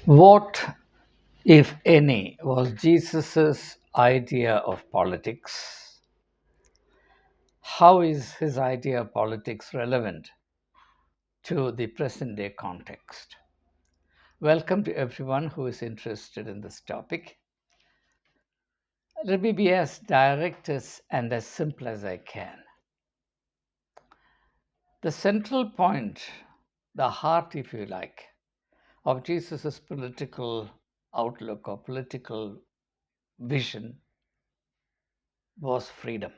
What, if any, was Jesus' idea of politics? How is his idea of politics relevant to the present day context? Welcome to everyone who is interested in this topic. Let me be as direct and as simple as I can. The central point, the heart, if you like, of Jesus' political outlook or political vision was freedom.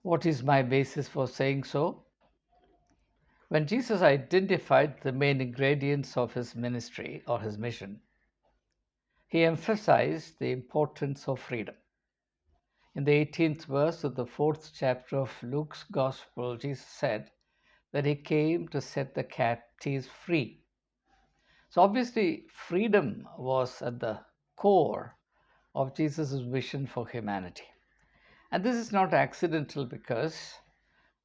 What is my basis for saying so? When Jesus identified the main ingredients of his ministry or his mission, he emphasized the importance of freedom. In the 18th verse of the 4th chapter of Luke's Gospel, Jesus said that he came to set the captives free. So, obviously, freedom was at the core of Jesus' vision for humanity. And this is not accidental because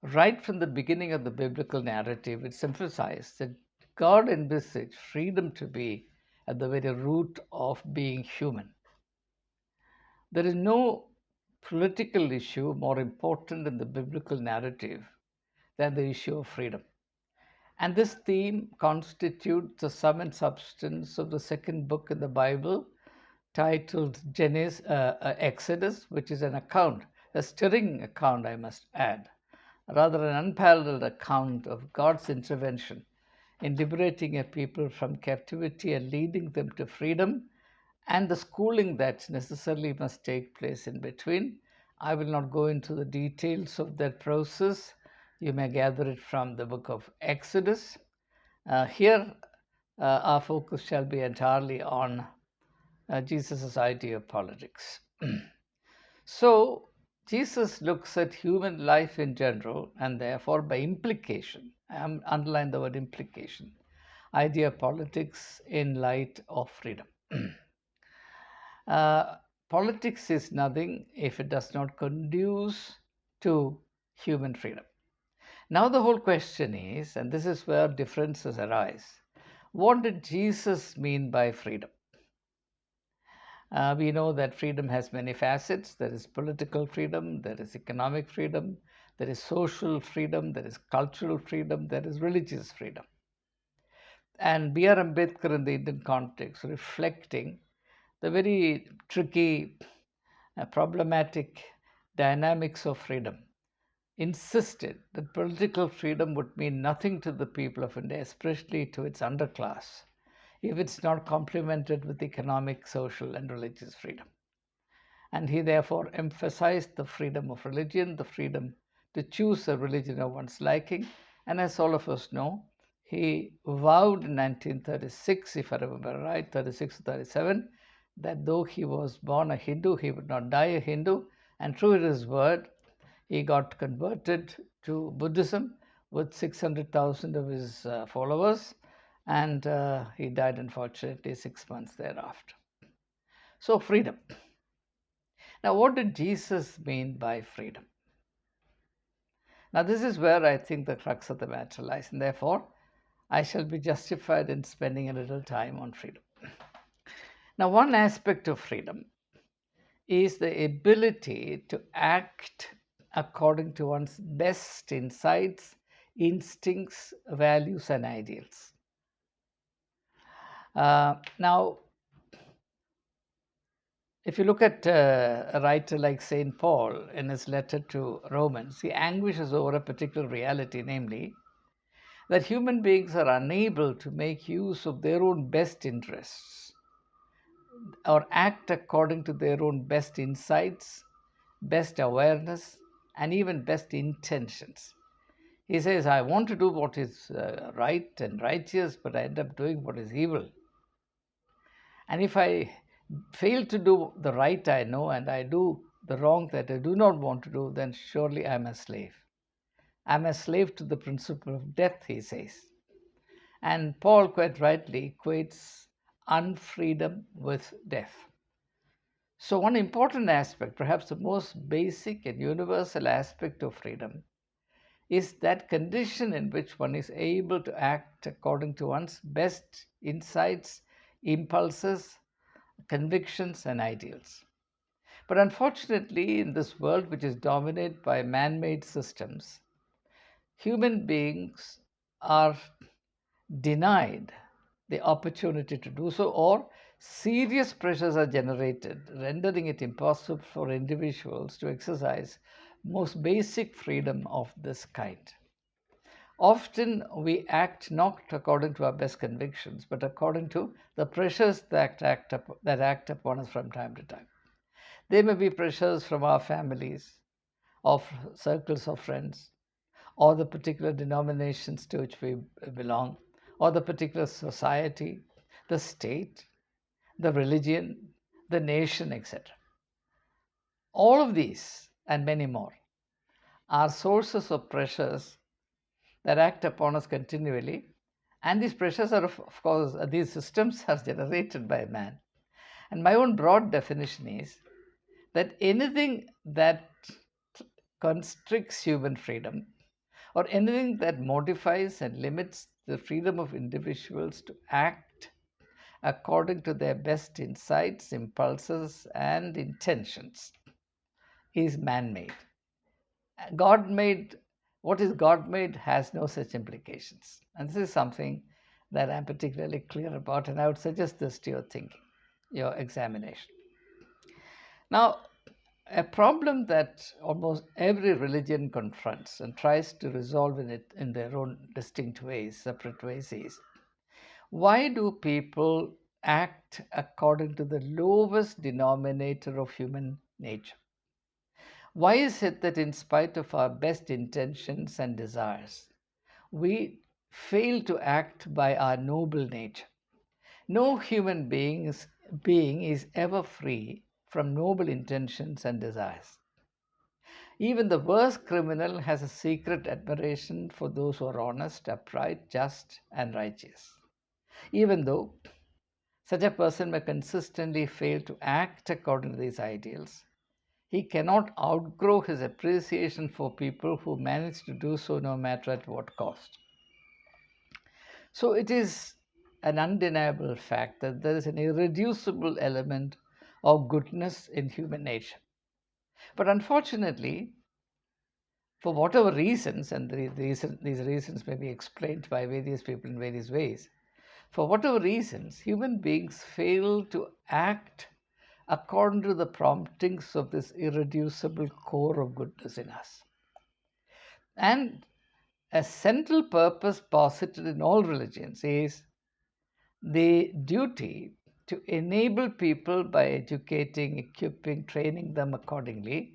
right from the beginning of the biblical narrative, it's emphasized that God envisaged freedom to be at the very root of being human. There is no political issue more important in the biblical narrative than the issue of freedom. And this theme constitutes the sum and substance of the second book in the Bible, titled Exodus, which is an account, a stirring account, I must add, rather an unparalleled account of God's intervention in liberating a people from captivity and leading them to freedom, and the schooling that necessarily must take place in between. I will not go into the details of that process. You may gather it from the book of Exodus. Here, our focus shall be entirely on Jesus' idea of politics. So, Jesus looks at human life in general, and therefore, by implication, underline the word implication, idea of politics in light of freedom. uh, Politics is nothing if it does not conduce to human freedom. Now, the whole question is, and this is where differences arise, what did Jesus mean by freedom? We know that freedom has many facets. There is political freedom, there is economic freedom, there is social freedom, there is cultural freedom, there is religious freedom. And B.R. Ambedkar, in the Indian context, reflecting the very tricky, problematic dynamics of freedom, insisted that political freedom would mean nothing to the people of India, especially to its underclass, if it's not complemented with economic, social, and religious freedom. And he therefore emphasized the freedom of religion, the freedom to choose a religion of one's liking. And as all of us know, he vowed in 1936, if I remember right, 36 or 37, that though he was born a Hindu, he would not die a Hindu. And true to his word, he got converted to Buddhism with 600,000 of his followers, and he died unfortunately 6 months thereafter. So, freedom. Now, what did Jesus mean by freedom? Now, this is where I think the crux of the matter lies, and therefore I shall be justified in spending a little time on freedom. Now, one aspect of freedom is the ability to act according to one's best insights, instincts, values, and ideals. Now, if you look at a writer like St. Paul in his letter to Romans, he anguishes over a particular reality, namely that human beings are unable to make use of their own best interests or act according to their own best insights, best awareness, and even best intentions. He says, I want to do what is right and righteous, but I end up doing what is evil. And if I fail to do the right I know and I do the wrong that I do not want to do, then surely I'm a slave. I'm a slave to the principle of death, he says. And Paul quite rightly equates unfreedom with death. So, one important aspect, perhaps the most basic and universal aspect of freedom, is that condition in which one is able to act according to one's best insights, impulses, convictions, and ideals. But unfortunately, in this world which is dominated by man made systems, human beings are denied the opportunity to do so, or serious pressures are generated, rendering it impossible for individuals to exercise most basic freedom of this kind. Often we act not according to our best convictions, but according to the pressures that act upon us from time to time. They may be pressures from our families, of circles of friends, or the particular denominations to which we belong, or the particular society, the state, the religion, the nation, etc. All of these and many more are sources of pressures that act upon us continually. And these pressures are, of course, these systems are generated by man. And my own broad definition is that anything that constricts human freedom, or anything that modifies and limits the freedom of individuals to act according to their best insights, impulses, and intentions, is man made. God made, what is God made has no such implications. And this is something that I'm particularly clear about, and I would suggest this to your thinking, your examination. Now, a problem that almost every religion confronts and tries to resolve in their own distinct ways, separate ways, is why do people act according to the lowest denominator of human nature? Why is it that, in spite of our best intentions and desires, we fail to act by our noble nature? No human being is ever free from noble intentions and desires. Even the worst criminal has a secret admiration for those who are honest, upright, just, and righteous. Even though such a person may consistently fail to act according to these ideals, he cannot outgrow his appreciation for people who manage to do so no matter at what cost. So it is an undeniable fact that there is an irreducible element of goodness in human nature. But unfortunately, for whatever reasons, and these reasons may be explained by various people in various ways, for whatever reasons, human beings fail to act according to the promptings of this irreducible core of goodness in us. And a central purpose posited in all religions is the duty to enable people by educating, equipping, training them accordingly,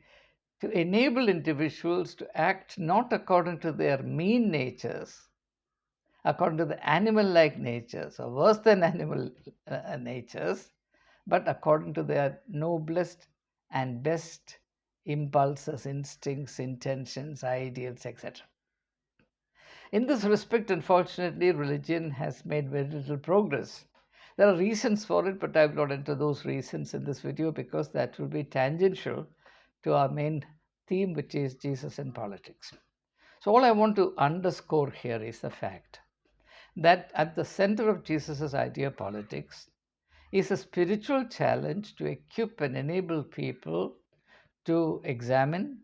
to enable individuals to act not according to their mean natures, according to the animal like natures, or worse than animal natures, but according to their noblest and best impulses, instincts, intentions, ideals, etc. In this respect, unfortunately, religion has made very little progress. There are reasons for it, but I will not enter those reasons in this video because that will be tangential to our main theme, which is Jesus and politics. So, all I want to underscore here is the fact that at the center of Jesus' idea of politics is a spiritual challenge to equip and enable people to examine,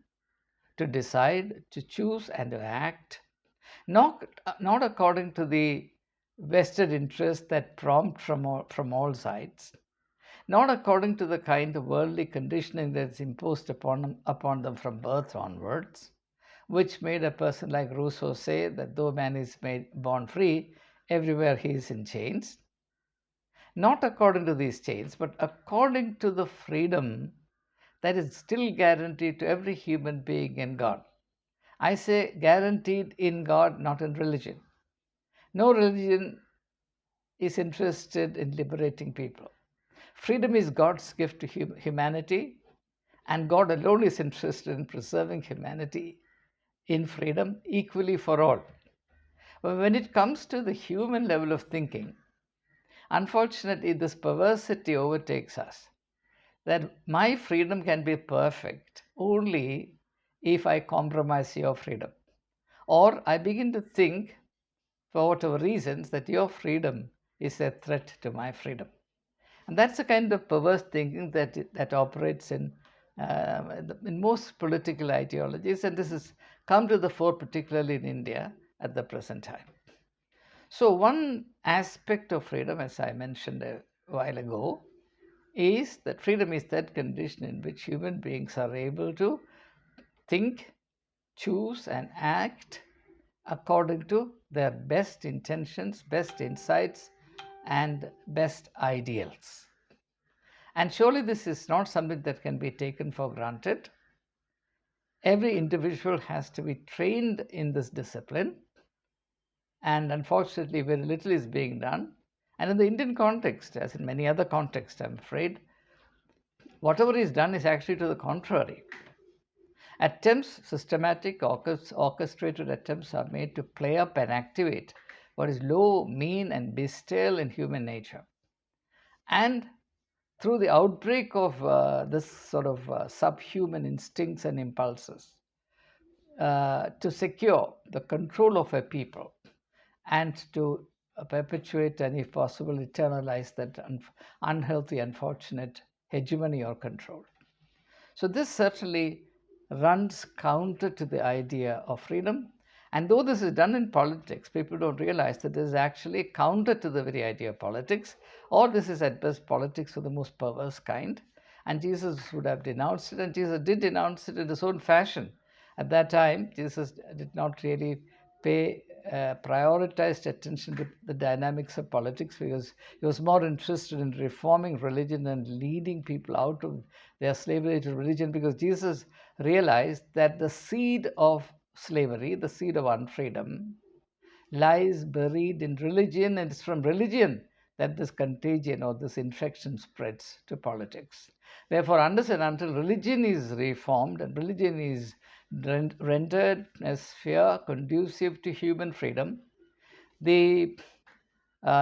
to decide, to choose, and to act, not according to the vested interests that prompt from all sides, not according to the kind of worldly conditioning that's imposed upon them from birth onwards, which made a person like Rousseau say that though man is born free, everywhere he is in chains. Not according to these chains, but according to the freedom that is still guaranteed to every human being in God. I say guaranteed in God, not in religion. No religion is interested in liberating people. Freedom is God's gift to humanity, and God alone is interested in preserving humanity in freedom equally for all. But when it comes to the human level of thinking, unfortunately, this perversity overtakes us that my freedom can be perfect only if I compromise your freedom, Or I begin to think, for whatever reasons, that your freedom is a threat to my freedom. And that's the kind of perverse thinking that operates in most political ideologies, and this has come to the fore, particularly in India, at the present time. So, one aspect of freedom, as I mentioned a while ago, is that freedom is that condition in which human beings are able to think, choose, and act according to their best intentions, best insights, and best ideals. And surely this is not something that can be taken for granted. Every individual has to be trained in this discipline, and unfortunately, very little is being done. And in the Indian context, as in many other contexts, I'm afraid, whatever is done is actually to the contrary. Attempts, systematic, orchestrated attempts are made to play up and activate what is low, mean, and bestial in human nature. And through the outbreak of this sort of subhuman instincts and impulses, to secure the control of a people and to perpetuate and, if possible, eternalize that unhealthy, unfortunate hegemony or control. So, this certainly runs counter to the idea of freedom. And though this is done in politics, people don't realize that this is actually counter to the very idea of politics, or this is at best politics of the most perverse kind. And Jesus would have denounced it, and Jesus did denounce it in his own fashion. At that time, Jesus did not really pay prioritized attention to the dynamics of politics, because he was more interested in reforming religion and leading people out of their slavery to religion, because Jesus realized that the seed of slavery, the seed of unfreedom, lies buried in religion, and it's from religion that this contagion or this infection spreads to politics. Therefore, unless and until religion is reformed and religion is rendered a sphere conducive to human freedom, the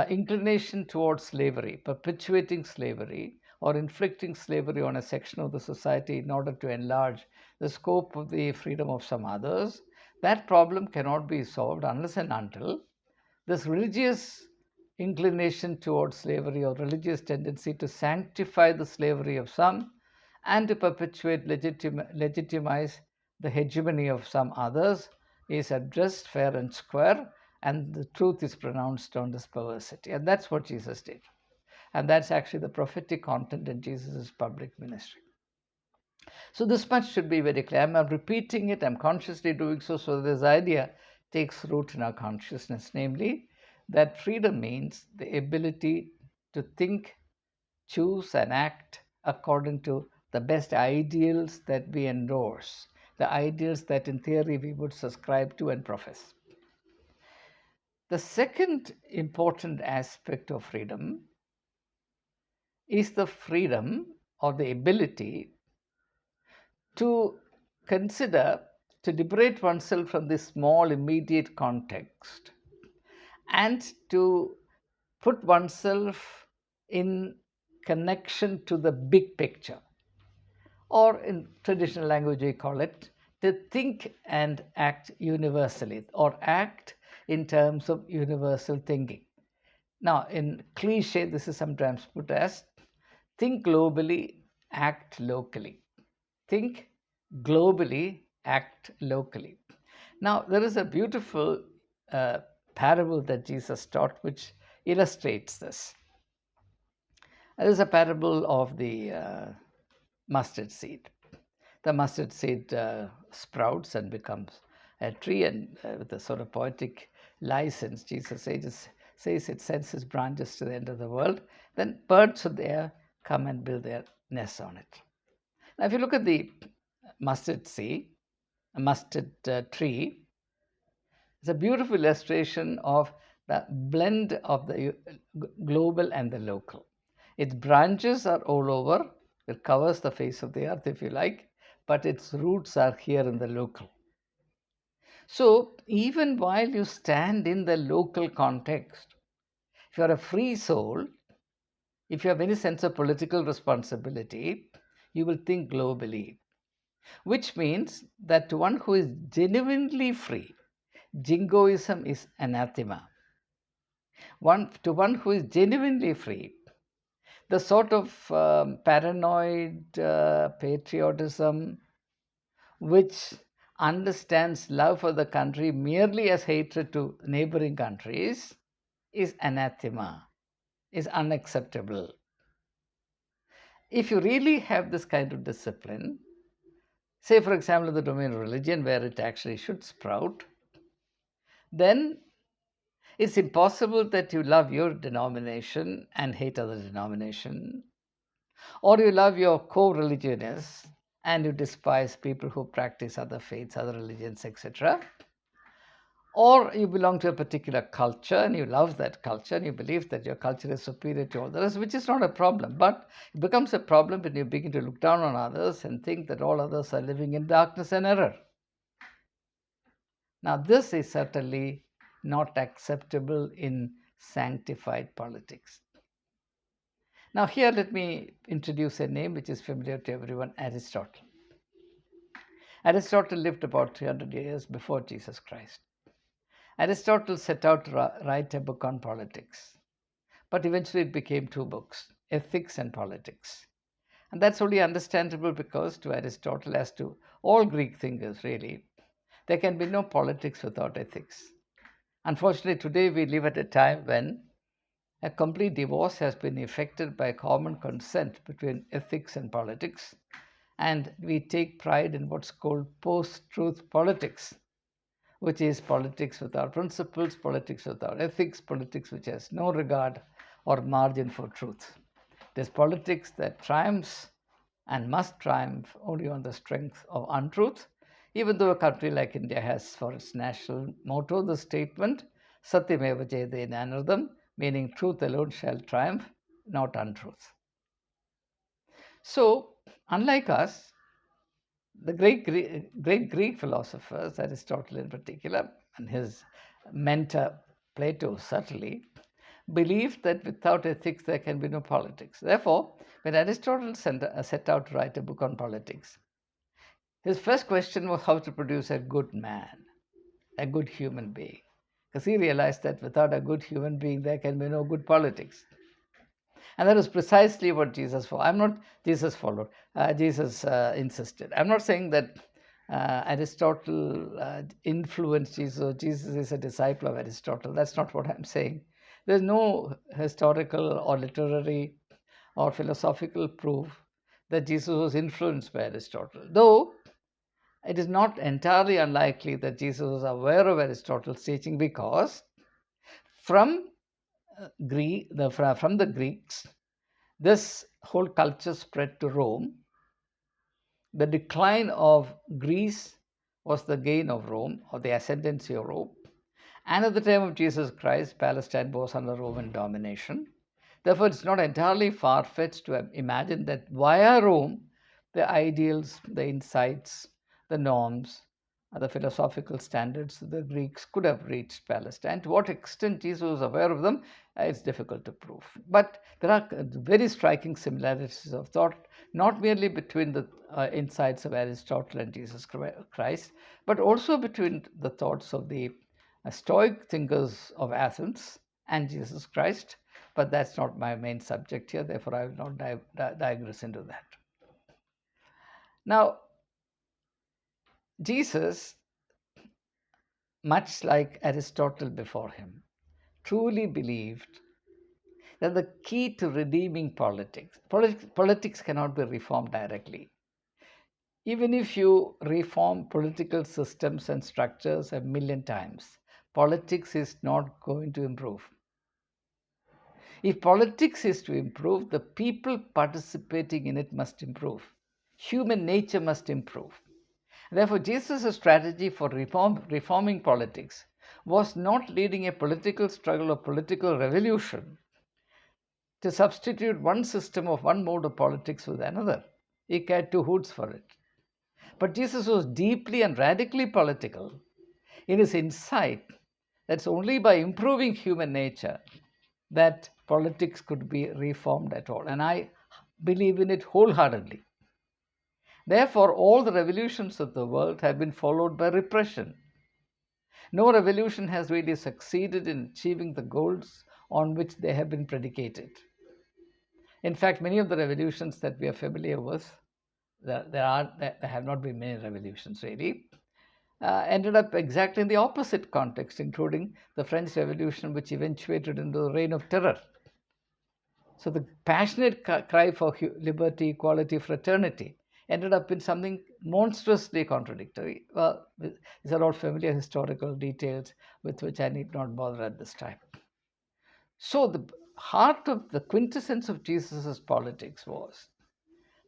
inclination towards slavery, perpetuating slavery, or inflicting slavery on a section of the society in order to enlarge the scope of the freedom of some others, that problem cannot be solved unless and until this religious inclination towards slavery or religious tendency to sanctify the slavery of some and to perpetuate, legitimize the hegemony of some others is addressed fair and square, and the truth is pronounced on this perversity. And that's what Jesus did. And that's actually the prophetic content in Jesus' public ministry. So this much should be very clear. I'm repeating it, I'm consciously doing so, so this idea takes root in our consciousness, namely that freedom means the ability to think, choose, and act according to the best ideals that we endorse, the ideals that in theory we would subscribe to and profess. The second important aspect of freedom is the freedom or the ability to consider, to liberate oneself from this small immediate context and to put oneself in connection to the big picture, or in traditional language we call it to think and act universally, or act in terms of universal thinking. Now, in cliche, this is sometimes put as think globally, act locally. Think globally, act locally. Now, there is a beautiful parable that Jesus taught which illustrates this. There is a parable of the mustard seed. The mustard seed sprouts and becomes a tree, and with a sort of poetic license, Jesus says it sends its branches to the end of the world. Then birds of the air come and build their nests on it. Now, if you look at the mustard seed, a mustard tree, it's a beautiful illustration of the blend of the global and the local. Its branches are all over, it covers the face of the earth, if you like, but its roots are here in the local. So, even while you stand in the local context, if you are a free soul, if you have any sense of political responsibility, you will think globally, which means that to one who is genuinely free, jingoism is anathema. To one who is genuinely free, the sort of paranoid patriotism which understands love for the country merely as hatred to neighboring countries is anathema, is unacceptable. If you really have this kind of discipline, say for example in the domain of religion where it actually should sprout, then it's impossible that you love your denomination and hate other denomination, or you love your co-religionists and you despise people who practice other faiths, other religions, etc. Or you belong to a particular culture and you love that culture and you believe that your culture is superior to all the rest, which is not a problem. But it becomes a problem when you begin to look down on others and think that all others are living in darkness and error. Now, this is certainly not acceptable in sanctified politics. Now, here let me introduce a name which is familiar to everyone, Aristotle. Aristotle lived about 300 years before Jesus Christ. Aristotle set out to write a book on politics, but eventually it became two books, Ethics and Politics. And that's only understandable because to Aristotle, as to all Greek thinkers really, there can be no politics without ethics. Unfortunately, today we live at a time when a complete divorce has been effected by common consent between ethics and politics, and we take pride in what's called post-truth politics, which is politics without principles, politics without ethics, politics which has no regard or margin for truth. It is politics that triumphs and must triumph only on the strength of untruth, even though a country like India has for its national motto the statement, Satyameva Jayate Nanardam, meaning truth alone shall triumph, not untruth. So, unlike us, the great Greek philosophers, Aristotle in particular, and his mentor Plato certainly, believed that without ethics there can be no politics. Therefore, when Aristotle set out to write a book on politics, his first question was how to produce a good man, a good human being. Because he realized that without a good human being, there can be no good politics. And that is precisely what Jesus followed. Jesus insisted. I'm not saying that Aristotle influenced Jesus, or Jesus is a disciple of Aristotle. That's not what I'm saying. There's no historical or literary or philosophical proof that Jesus was influenced by Aristotle. Though it is not entirely unlikely that Jesus was aware of Aristotle's teaching because from the Greeks, this whole culture spread to Rome. The decline of Greece was the gain of Rome, or the ascendancy of Rome. And at the time of Jesus Christ, Palestine was under Roman domination. Therefore, it's not entirely far-fetched to imagine that via Rome, the ideals, the insights, the norms, the philosophical standards of the Greeks could have reached Palestine. To what extent Jesus was aware of them, it's difficult to prove. But there are very striking similarities of thought, not merely between the insights of Aristotle and Jesus Christ, but also between the thoughts of the Stoic thinkers of Athens and Jesus Christ. But that's not my main subject here, therefore I will not digress into that. Now, Jesus, much like Aristotle before him, truly believed that the key to redeeming politics cannot be reformed directly. Even if you reform political systems and structures a million times, politics is not going to improve. If politics is to improve, the people participating in it must improve. Human nature must improve. Therefore, Jesus' strategy for reforming politics was not leading a political struggle or political revolution to substitute one system of one mode of politics with another. He cared two hoods for it. But Jesus was deeply and radically political in his insight that's only by improving human nature that politics could be reformed at all. And I believe in it wholeheartedly. Therefore, all the revolutions of the world have been followed by repression. No revolution has really succeeded in achieving the goals on which they have been predicated. In fact, many of the revolutions that we are familiar with, there have not been many revolutions really, ended up exactly in the opposite context, including the French Revolution, which eventuated into the Reign of Terror. So the passionate cry for liberty, equality, fraternity ended up in something monstrously contradictory. Well, these are all familiar historical details with which I need not bother at this time. So the heart of the quintessence of Jesus' politics was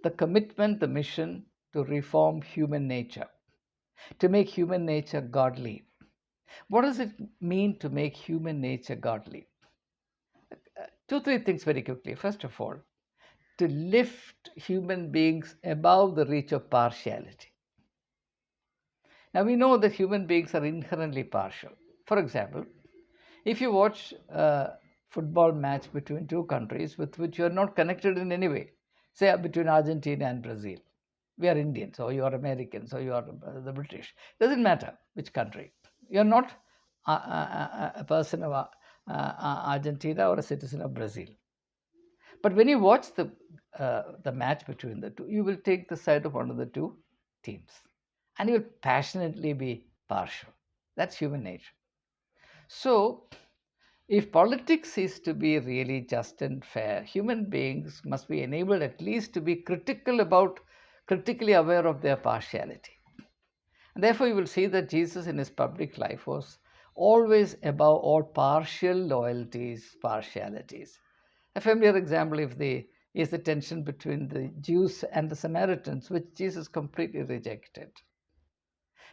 the commitment, the mission to reform human nature, to make human nature godly. What does it mean to make human nature godly? Two, three things very quickly. First of all, to lift human beings above the reach of partiality. Now, we know that human beings are inherently partial. For example, if you watch a football match between two countries with which you are not connected in any way, say between Argentina and Brazil, we are Indians, or you are Americans, or you are the British. Doesn't matter which country. You are not a person of Argentina or a citizen of Brazil. But when you watch the match between the two, you will take the side of one of the two teams, and you will passionately be partial. That's human nature. So, if politics is to be really just and fair, human beings must be enabled at least to be critically aware of their partiality. And therefore, you will see that Jesus in his public life was always above all partial loyalties, partialities. A familiar example is the tension between the Jews and the Samaritans, which Jesus completely rejected.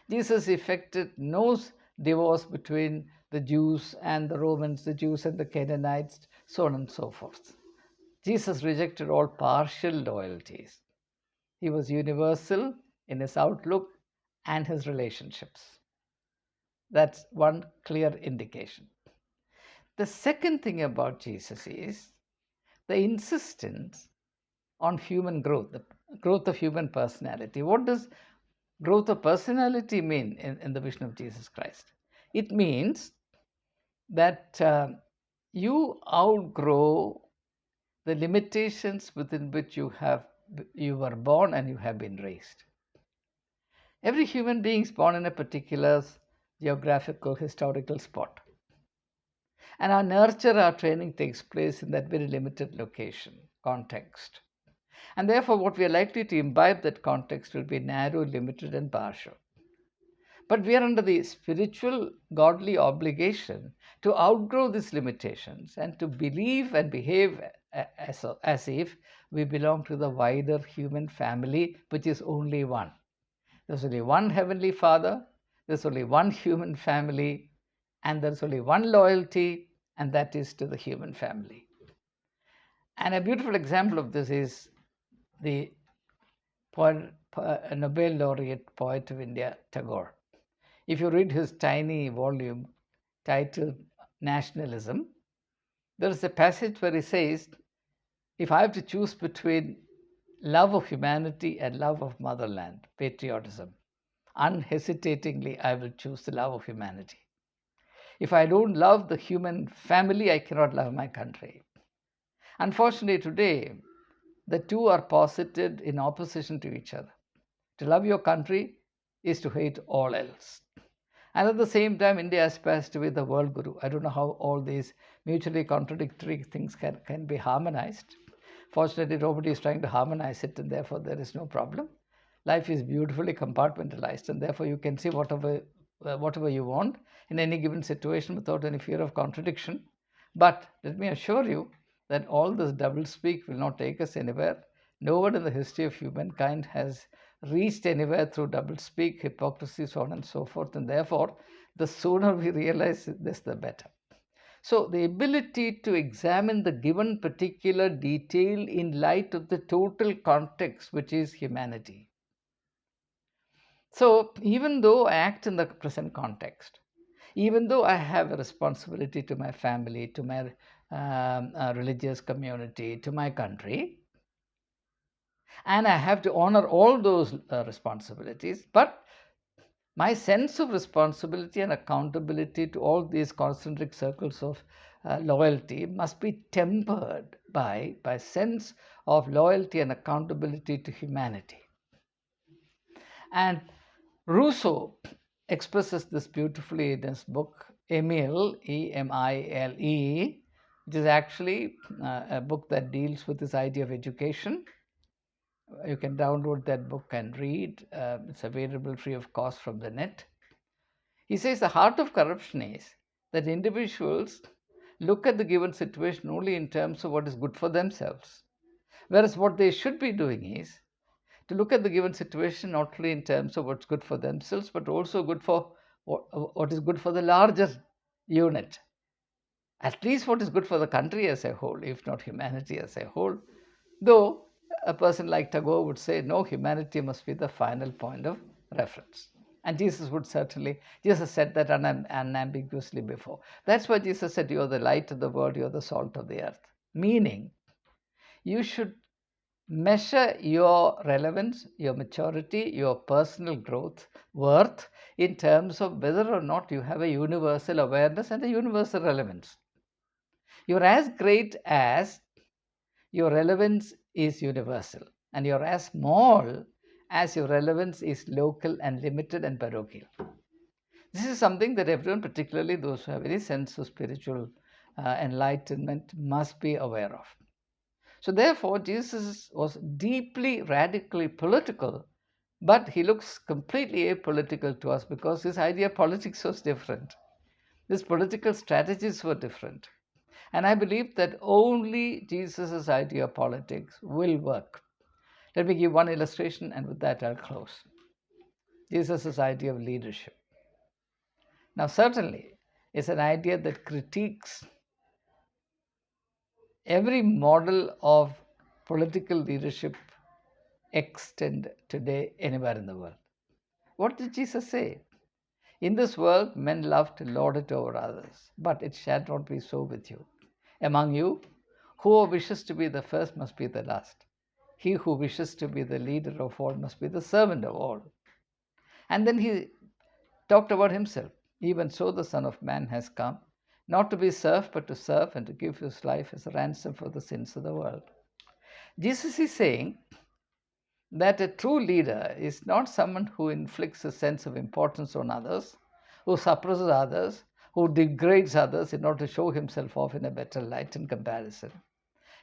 Jesus effected no divorce between the Jews and the Romans, the Jews and the Canaanites, so on and so forth. Jesus rejected all partial loyalties. He was universal in his outlook and his relationships. That's one clear indication. The second thing about Jesus is the insistence on human growth, the growth of human personality. What does growth of personality mean in the vision of Jesus Christ? It means that you outgrow the limitations within which you were born and you have been raised. Every human being is born in a particular geographical, historical spot. And our nurture, our training takes place in that very limited location, context. And therefore, what we are likely to imbibe that context will be narrow, limited, and partial. But we are under the spiritual, godly obligation to outgrow these limitations and to believe and behave as if we belong to the wider human family, which is only one. There's only one Heavenly Father, there's only one human family, and there's only one loyalty, and that is to the human family. And a beautiful example of this is the Nobel laureate poet of India, Tagore. If you read his tiny volume titled Nationalism, there is a passage where he says, if I have to choose between love of humanity and love of motherland, patriotism, unhesitatingly I will choose the love of humanity. If I don't love the human family, I cannot love my country. Unfortunately, today, the two are posited in opposition to each other. To love your country is to hate all else. And at the same time, India aspires to be the world guru. I don't know how all these mutually contradictory things can be harmonized. Fortunately, nobody is trying to harmonize it, and therefore there is no problem. Life is beautifully compartmentalized, and therefore you can see whatever you want in any given situation without any fear of contradiction. But let me assure you that all this doublespeak will not take us anywhere. No one in the history of humankind has reached anywhere through doublespeak, hypocrisy, so on and so forth. And therefore, the sooner we realize this, the better. So, the ability to examine the given particular detail in light of the total context, which is humanity. So, even though I act in the present context, even though I have a responsibility to my family, to my religious community, to my country, and I have to honor all those responsibilities, but My sense of responsibility and accountability to all these concentric circles of loyalty must be tempered by sense of loyalty and accountability to humanity. And Rousseau expresses this beautifully in his book Emile, Emile, which is actually a book that deals with this idea of education. You can download that book and read. It's available free of cost from the net. He says the heart of corruption is that individuals look at the given situation only in terms of what is good for themselves, whereas what they should be doing is to look at the given situation not only in terms of what's good for themselves, but also good for what is good for the larger unit. At least what is good for the country as a whole, if not humanity as a whole. Though a person like Tagore would say, no, humanity must be the final point of reference. And Jesus said that unambiguously before. That's why Jesus said, you're the light of the world, you're the salt of the earth. Meaning, you should measure your relevance, your maturity, your personal growth, worth, in terms of whether or not you have a universal awareness and a universal relevance. You're as great as your relevance is universal, and you're as small as your relevance is local and limited and parochial. This is something that everyone, particularly those who have any sense of spiritual enlightenment, must be aware of. So therefore, Jesus was deeply, radically political, but he looks completely apolitical to us because his idea of politics was different. His political strategies were different. And I believe that only Jesus' idea of politics will work. Let me give one illustration, and with that I'll close. Jesus' idea of leadership. Now, certainly, it's an idea that critiques every model of political leadership extant today anywhere in the world. What did Jesus say? In this world, men love to lord it over others, but it shall not be so with you. Among you, whoever wishes to be the first must be the last. He who wishes to be the leader of all must be the servant of all. And then he talked about himself. Even so, the Son of Man has come, not to be served, but to serve and to give his life as a ransom for the sins of the world. Jesus is saying that a true leader is not someone who inflicts a sense of importance on others, who suppresses others, who degrades others in order to show himself off in a better light in comparison.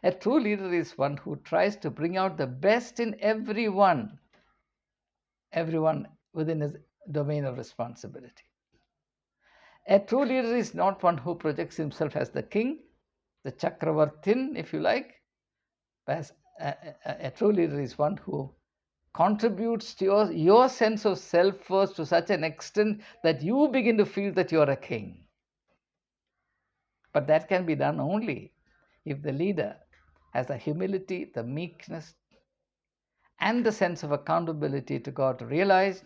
A true leader is one who tries to bring out the best in everyone within his domain of responsibility. A true leader is not one who projects himself as the king, the Chakravartin, if you like. As a true leader is one who contributes to your sense of self-worth to such an extent that you begin to feel that you are a king. But that can be done only if the leader has the humility, the meekness, and the sense of accountability to God to realize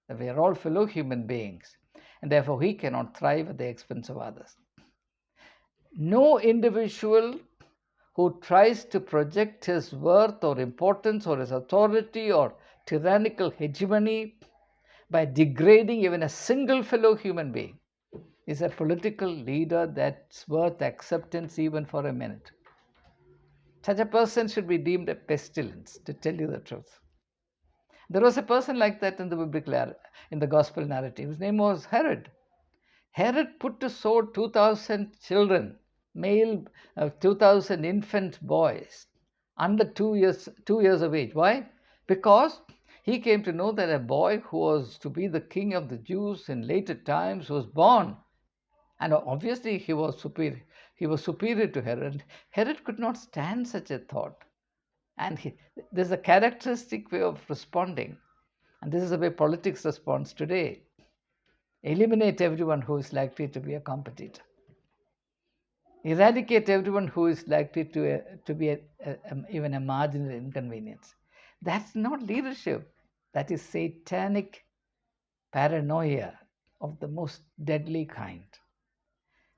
that we are all fellow human beings, and therefore he cannot thrive at the expense of others. No individual who tries to project his worth or importance or his authority or tyrannical hegemony by degrading even a single fellow human being is a political leader that's worth acceptance even for a minute. Such a person should be deemed a pestilence, to tell you the truth. There was a person like that in the gospel narrative. His name was Herod. Herod put to sword 2,000 children, 2,000 infant boys under 2 years of age. Why? Because he came to know that a boy who was to be the king of the Jews in later times was born. And obviously he was superior. He was superior to Herod. Herod could not stand such a thought. And there's a characteristic way of responding. And this is the way politics responds today. Eliminate everyone who is likely to be a competitor. Eradicate everyone who is likely to be even a marginal inconvenience. That's not leadership. That is satanic paranoia of the most deadly kind.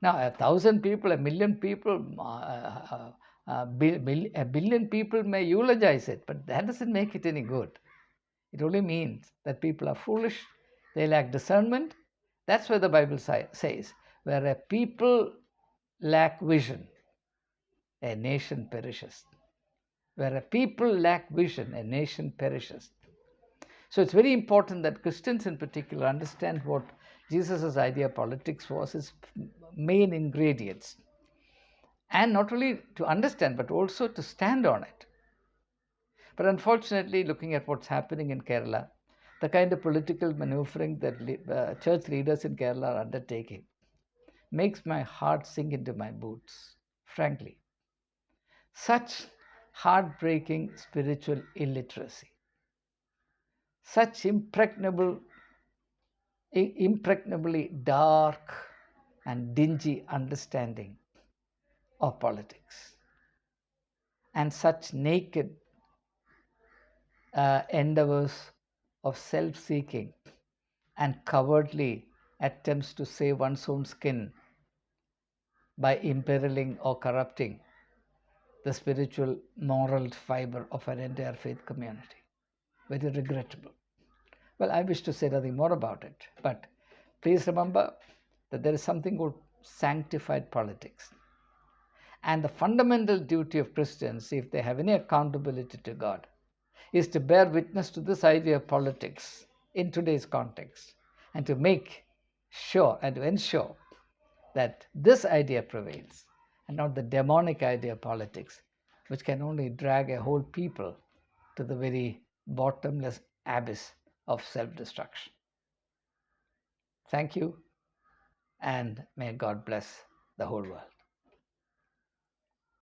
Now, 1,000 people, 1,000,000 people, a billion people may eulogize it, but that doesn't make it any good. It only means that people are foolish They lack discernment. That's why the Bible says, where a people lack vision, a nation perishes. Where a people lack vision, a nation perishes. So it's very important that Christians in particular understand what Jesus' idea of politics was, his main ingredients. And not only to understand, but also to stand on it. But unfortunately, looking at what's happening in Kerala, the kind of political maneuvering that church leaders in Kerala are undertaking makes my heart sink into my boots, frankly. Such heartbreaking spiritual illiteracy, such impregnably dark and dingy understanding of politics, and such naked endeavors of self seeking and cowardly attempts to save one's own skin by imperiling or corrupting the spiritual moral fiber of an entire faith community. Very regrettable. Well, I wish to say nothing more about it, but please remember that there is something called sanctified politics. And the fundamental duty of Christians, if they have any accountability to God, is to bear witness to this idea of politics in today's context and to make sure and to ensure that this idea prevails and not the demonic idea of politics, which can only drag a whole people to the very bottomless abyss of self destruction. Thank you, and may God bless the whole world.